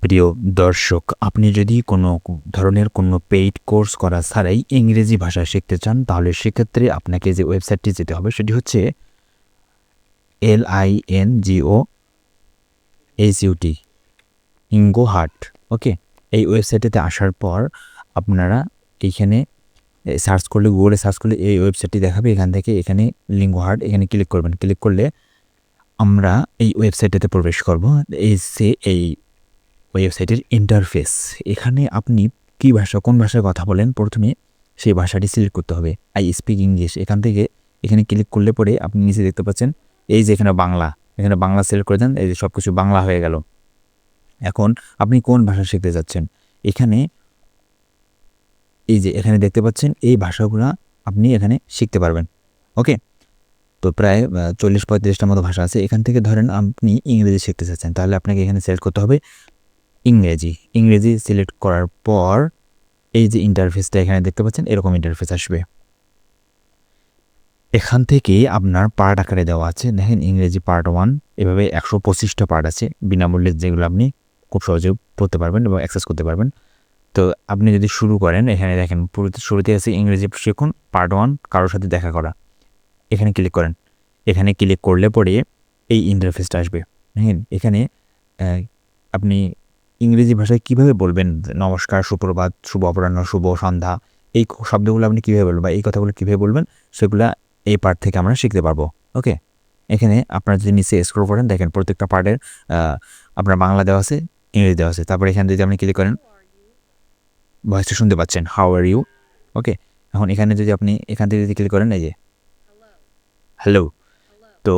প্রিয় দর্শক, আপনি যদি কোনো ধরনের কোনো পেইড কোর্স করা ছাড়াই ইংরেজি ভাষা শিখতে চান, তাহলে সেক্ষেত্রে আপনাকে যে ওয়েবসাইটটি যেতে হবে সেটি হচ্ছে LINGOHUT, ইঙ্গোহাট। ওকে, এই ওয়েবসাইটেতে আসার পর আপনারা এইখানে সার্চ করলে, গুগলে সার্চ করলে এই ওয়েবসাইটটি দেখাবে। এখান থেকে এখানে লিঙ্গোহাট, এখানে ক্লিক করবেন। ক্লিক করলে আমরা এই ওয়েবসাইটটাতে প্রবেশ করব। এই ওয়েবসাইটের ইন্টারফেস, এখানে আপনি কী ভাষা, কোন ভাষায় কথা বলেন, প্রথমে সেই ভাষাটি সিলেক্ট করতে হবে। আই স্পিক ইংলিশ, এখান থেকে এখানে ক্লিক করলে পরে আপনি নিচে দেখতে পাচ্ছেন এই যে এখানে বাংলা, এখানে বাংলা সিলেক্ট করে দেন। এই যে সব কিছু বাংলা হয়ে গেল। এখন আপনি কোন ভাষা শিখতে যাচ্ছেন, এখানে এই যে এখানে দেখতে পাচ্ছেন এই ভাষাগুলো আপনি এখানে শিখতে পারবেন। ওকে, তো প্রায় 40-45টার মতো ভাষা আছে। এখান থেকে ধরেন আপনি ইংরেজি শিখতে চাচ্ছেন, তাহলে আপনাকে এখানে সিলেক্ট করতে হবে ইংরেজি সিলেক্ট করার পর এই যে ইন্টারফেসটা এখানে দেখতে পাচ্ছেন, এরকম ইন্টারফেস আসবে। এখান থেকে আপনার পার্ট আকারে দেওয়া আছে, দেখেন ইংরেজি পার্ট 1, এভাবে 125টা পার্ট আছে বিনামূল্যে, যেগুলো আপনি খুব সহজে পড়তে পারবেন এবং অ্যাক্সেস করতে পারবেন। তো আপনি যদি শুরু করেন, এখানে দেখেন শুরুতে আছে ইংরেজি শিখুন পার্ট 1, কারোর সাথে দেখা করা। এখানে ক্লিক করেন। এখানে ক্লিক করলে পরে এই ইন্টারফেসটা আসবে। হ্যাঁ, এখানে আপনি ইংরেজি ভাষায় কীভাবে বলবেন, নমস্কার, সুপ্রভাত, শুভ অপরাহ্ন, শুভ সন্ধ্যা, এই শব্দগুলো আপনি কীভাবে বলবেন বা এই কথাগুলো কীভাবে বলবেন, সেগুলো এই পার্ট থেকে আমরা শিখতে পারবো। ওকে, এখানে আপনার যদি নিচে স্ক্রল করেন, দেখেন প্রত্যেকটা পার্টের আপনার বাংলা দেওয়া আছে, ইংরেজি দেওয়া আছে। তারপরে এখানে যদি আপনি ক্লিক করেন, ভয়েসটা শুনতে পাচ্ছেন, হাউ আর ইউ। ওকে, এখন এখানে যদি আপনি এখান থেকে যদি ক্লিক করেন, এই যে হ্যালো, তো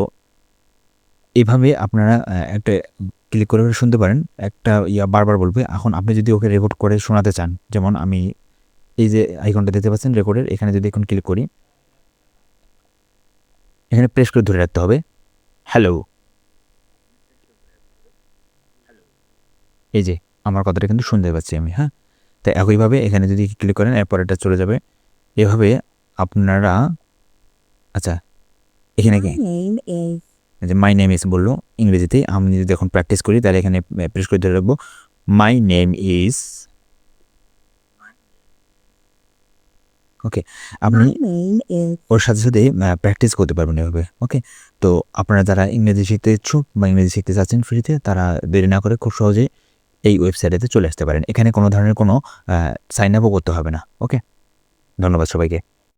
এভাবে আপনারা একটা ক্লিক করে শুনতে পারেন, একটা বারবার বলবে। এখন আপনি যদি ওকে রেকর্ড করে শোনাতে চান, যেমন আমি এই যে আইকনটা দেখতে পাচ্ছেন রেকর্ডের, এখানে যদি এখন ক্লিক করি, এখানে প্রেস করে ধরে রাখতে হবে, হ্যালো। এই যে আমার কথাটা কিন্তু শুনতে পাচ্ছি আমি। হ্যাঁ, তো একইভাবে এখানে যদি ক্লিক করেন, এরপর এটা চলে যাবে। এভাবে আপনারা, আচ্ছা এখানে কি যে মাই নেম ইজ বললো ইংরেজিতে, আমি যদি এখন প্র্যাকটিস করি, তাহলে এখানে প্রেস করে ধরে রাখবো, মাই নেম ইজ। ওকে, আপনি ওর সাথে সাথে প্র্যাকটিস করতে পারবেন এভাবে। ওকে, তো আপনারা যারা ইংরেজি শিখতে ইচ্ছুক বা ইংরেজি শিখতে চাচ্ছেন ফ্রিতে, তারা দেরি না করে খুব সহজেই এই ওয়েবসাইটেতে চলে আসতে পারেন। এখানে কোনো ধরনের কোনো সাইন আপও করতে হবে না। ওকে, ধন্যবাদ সবাইকে।